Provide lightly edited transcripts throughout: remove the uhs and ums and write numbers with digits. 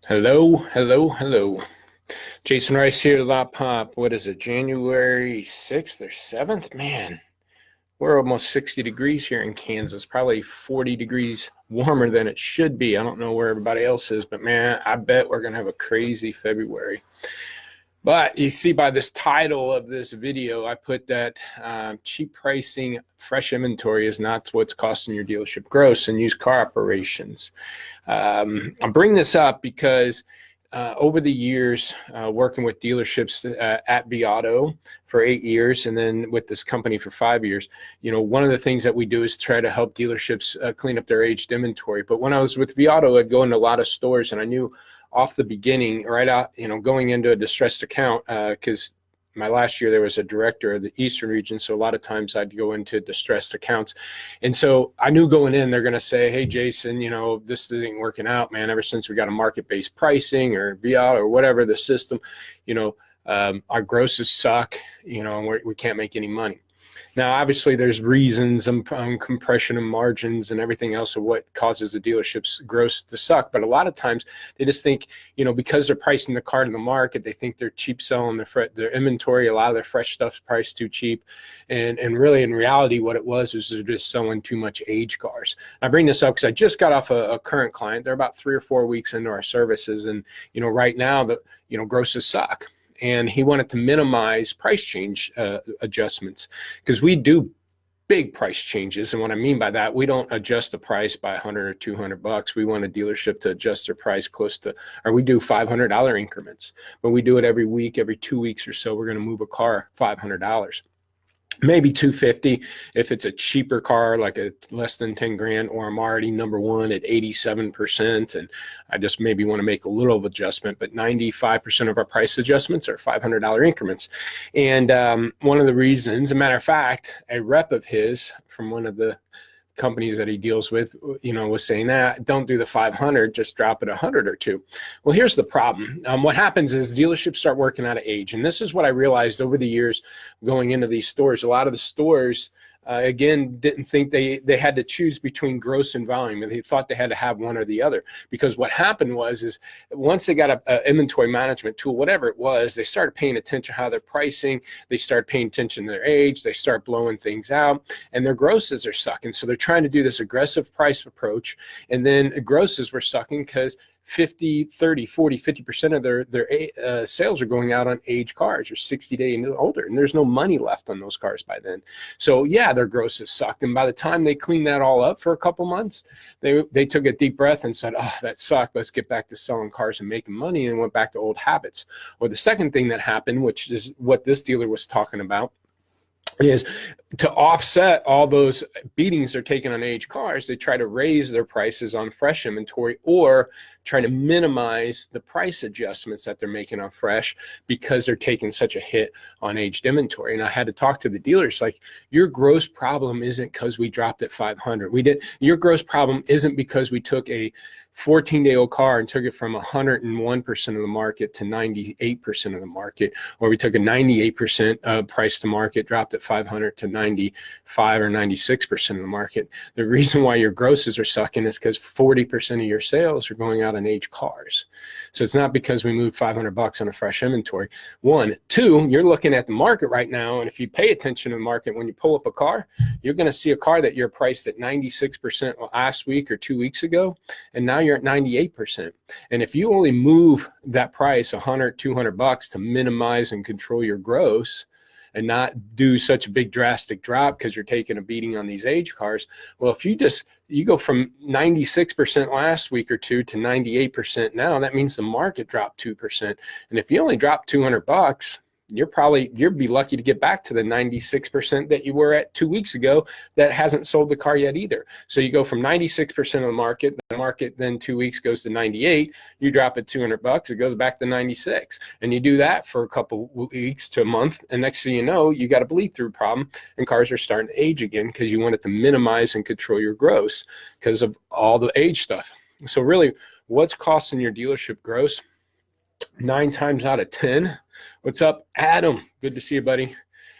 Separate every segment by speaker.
Speaker 1: Hello, hello, hello. Jason Rice here, Lotpop. What is it, January 6th or 7th? Man, we're almost 60 degrees here in Kansas, probably 40 degrees warmer than it should be. I don't know where everybody else is, but man, I bet we're going to have a crazy February. But you see by this title of this video, I put that cheap pricing fresh inventory is not what's costing your dealership gross in used car operations. I bring this up because over the years, working with dealerships at Auto for 8 years, and then with this company for 5 years, one of the things that we do is try to help dealerships clean up their aged inventory. But when I was with Auto, I'd go into a lot of stores, and I knew off the beginning, right out, going into a distressed account, because my last year there was a director of the Eastern region, so a lot of times I'd go into distressed accounts, and so I knew going in they're going to say, "Hey, Jason, this isn't working out, man. Ever since we got a market-based pricing or VIA or whatever the system, our grosses suck, and we can't make any money." Now, obviously, there's reasons on compression and margins and everything else of what causes the dealership's gross to suck. But a lot of times they just think, because they're pricing the car to the market, they think they're cheap selling their inventory. A lot of their fresh stuff's priced too cheap. And really, in reality, what it was they're just selling too much age cars. I bring this up because I just got off a current client. They're about 3 or 4 weeks into our services. And, right now, grosses suck. And he wanted to minimize price change adjustments because we do big price changes. And what I mean by that, we don't adjust the price by 100 or 200 bucks. We want a dealership to adjust their price close to, or we do $500 increments, but we do it every week, every 2 weeks or so. We're going to move a car $500. Maybe $250 if it's a cheaper car, like a less than 10 grand, or I'm already number one at 87%. And I just maybe want to make a little adjustment, but 95% of our price adjustments are $500 increments. And one of the reasons, a matter of fact, a rep of his from one of the companies that he deals with, was saying that don't do the 500, just drop it 100 or two. Well, here's the problem. What happens is dealerships start working out of age. And this is what I realized over the years going into these stores. A lot of the stores, again, didn't think they had to choose between gross and volume. They thought they had to have one or the other, because what happened is once they got a inventory management tool, whatever it was, they started paying attention to how they're pricing. They started paying attention to their age. They start blowing things out, and their grosses are sucking. So they're trying to do this aggressive price approach, and then grosses were sucking because 50, 30, 40, 50% of their sales are going out on age cars or 60-day and older, and there's no money left on those cars by then. So yeah, their grosses sucked. And by the time they cleaned that all up for a couple months, they took a deep breath and said, "Oh, that sucked. Let's get back to selling cars and making money," and went back to old habits. Or the second thing that happened, which is what this dealer was talking about, is to offset all those beatings they're taking on aged cars, they try to raise their prices on fresh inventory or try to minimize the price adjustments that they're making on fresh because they're taking such a hit on aged inventory. And I had to talk to the dealers like, your gross problem isn't because we dropped at 500. Your gross problem isn't because we took a 14-day-old car and took it from 101% of the market to 98% of the market, or we took a 98% price to market, dropped at 500 to 95 or 96% of the market. The reason why your grosses are sucking is because 40% of your sales are going out on aged cars. So it's not because we moved 500 bucks on a fresh inventory. One. Two, you're looking at the market right now, and if you pay attention to the market, when you pull up a car, you're going to see a car that you're priced at 96% last week or 2 weeks ago, and now you're at 98%. And if you only move that price 100, 200 bucks to minimize and control your gross and not do such a big drastic drop because you're taking a beating on these age cars, well, if you go from 96% last week or two to 98% now, that means the market dropped 2%. And if you only drop 200 bucks, you'll be lucky to get back to the 96% that you were at 2 weeks ago that hasn't sold the car yet either. So you go from 96% of the market then 2 weeks goes to 98, you drop it 200 bucks, it goes back to 96. And you do that for a couple weeks to a month, and next thing you know, you got a bleed through problem and cars are starting to age again because you wanted to minimize and control your gross because of all the age stuff. So really, what's costing your dealership gross? 9 times out of 10. What's up, Adam? Good to see you, buddy.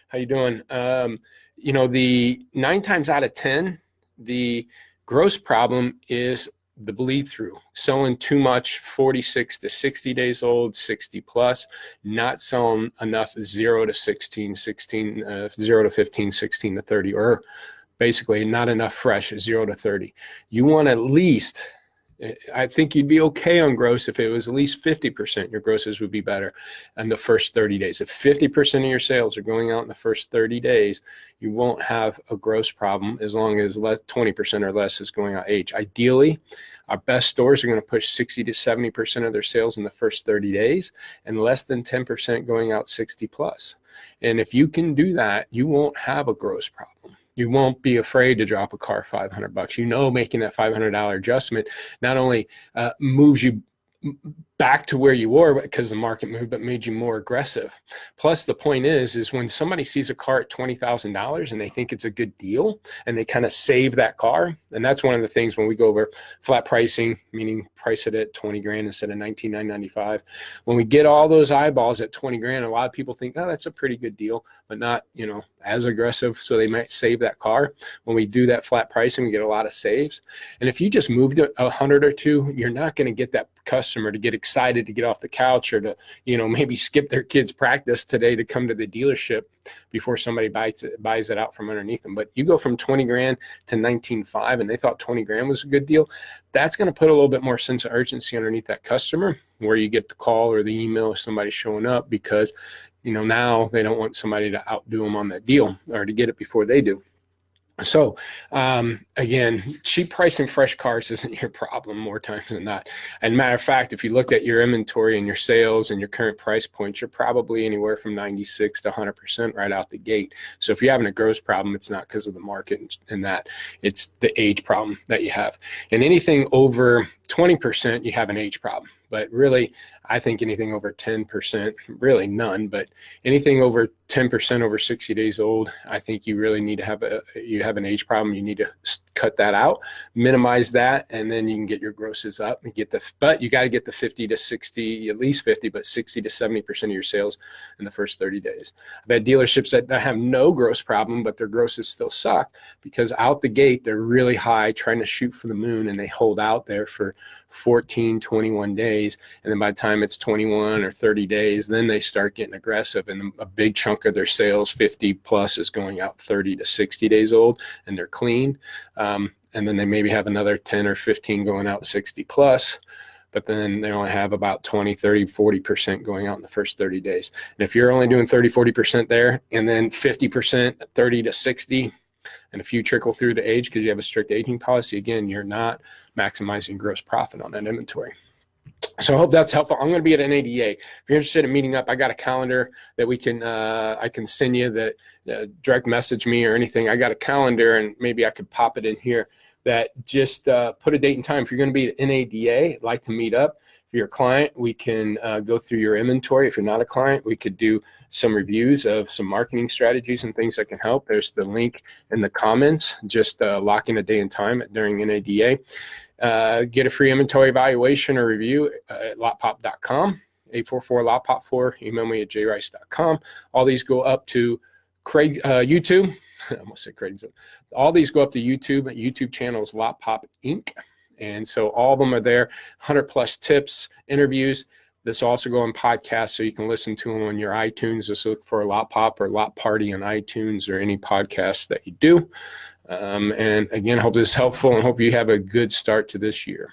Speaker 1: How you doing? The 9 times out of 10, the gross problem is the bleed through, selling too much 46 to 60 days old, 60 plus, not selling enough 0 to 16, 0 to 15, 16 to 30, or basically not enough fresh 0 to 30. You want at least, I think you'd be okay on gross if it was at least 50%. Your grosses would be better in the first 30 days. If 50% of your sales are going out in the first 30 days, you won't have a gross problem as long as 20% or less is going out age. Ideally, our best stores are going to push 60 to 70% of their sales in the first 30 days and less than 10% going out 60 plus. And if you can do that, you won't have a gross problem. You won't be afraid to drop a car $500. Making that $500 adjustment not only moves you back to where you were because the market moved, but made you more aggressive. Plus, the point is when somebody sees a car at $20,000 and they think it's a good deal and they kind of save that car. And that's one of the things when we go over flat pricing, meaning price it at 20 grand instead of $19,995. When we get all those eyeballs at 20 grand, a lot of people think, oh, that's a pretty good deal, but not, as aggressive. So they might save that car. When we do that flat pricing, we get a lot of saves. And if you just moved 100 or two, you're not going to get that customer to get excited to get off the couch or to, maybe skip their kids' practice today to come to the dealership before somebody buys it out from underneath them. But you go from 20 grand to 19.5 and they thought 20 grand was a good deal. That's going to put a little bit more sense of urgency underneath that customer where you get the call or the email of somebody showing up because, now they don't want somebody to outdo them on that deal or to get it before they do. So again, cheap pricing fresh cars isn't your problem more times than not. And matter of fact, if you looked at your inventory and your sales and your current price points, you're probably anywhere from 96 to 100% right out the gate. So if you're having a gross problem, it's not because of the market and that, it's the age problem that you have. And anything over 20%, you have an age problem. But really, I think anything over 10%, really none, but anything over 10% over 60 days old, I think you really need to have an age problem. You need to cut that out, minimize that, and then you can get your grosses up and but you got to get the 50 to 60, at least 50, but 60 to 70% of your sales in the first 30 days. I've had dealerships that have no gross problem, but their grosses still suck because out the gate, they're really high, trying to shoot for the moon, and they hold out there for 14, 21 days. And then by the time it's 21 or 30 days, then they start getting aggressive. And a big chunk of their sales, 50 plus, is going out 30 to 60 days old and they're clean. And then they maybe have another 10 or 15 going out 60 plus. But then they only have about 20, 30, 40% going out in the first 30 days. And if you're only doing 30, 40% there, and then 50%, 30 to 60, and if you trickle through the age because you have a strict aging policy, again, you're not maximizing gross profit on that inventory. So I hope that's helpful. I'm going to be at NADA. If you're interested in meeting up, I got a calendar that I can send you that direct message me or anything. I got a calendar and maybe I could pop it in here that just put a date and time. If you're going to be at NADA, I'd like to meet up. If you're a client, we can go through your inventory. If you're not a client, we could do some reviews of some marketing strategies and things that can help. There's the link in the comments. Just lock in a day and time during NADA. Get a free inventory evaluation or review at lotpop.com, 844-LOTPOP4. Email me at jrice.com. All these go up to YouTube. I almost said Craig's. All these go up to YouTube. YouTube channel is Lotpop Inc. And so all of them are there, 100 plus tips, interviews. This will also go on podcasts, so you can listen to them on your iTunes. Just look for Lot Pop or Lot Party on iTunes or any podcast that you do. And again, I hope this is helpful and hope you have a good start to this year.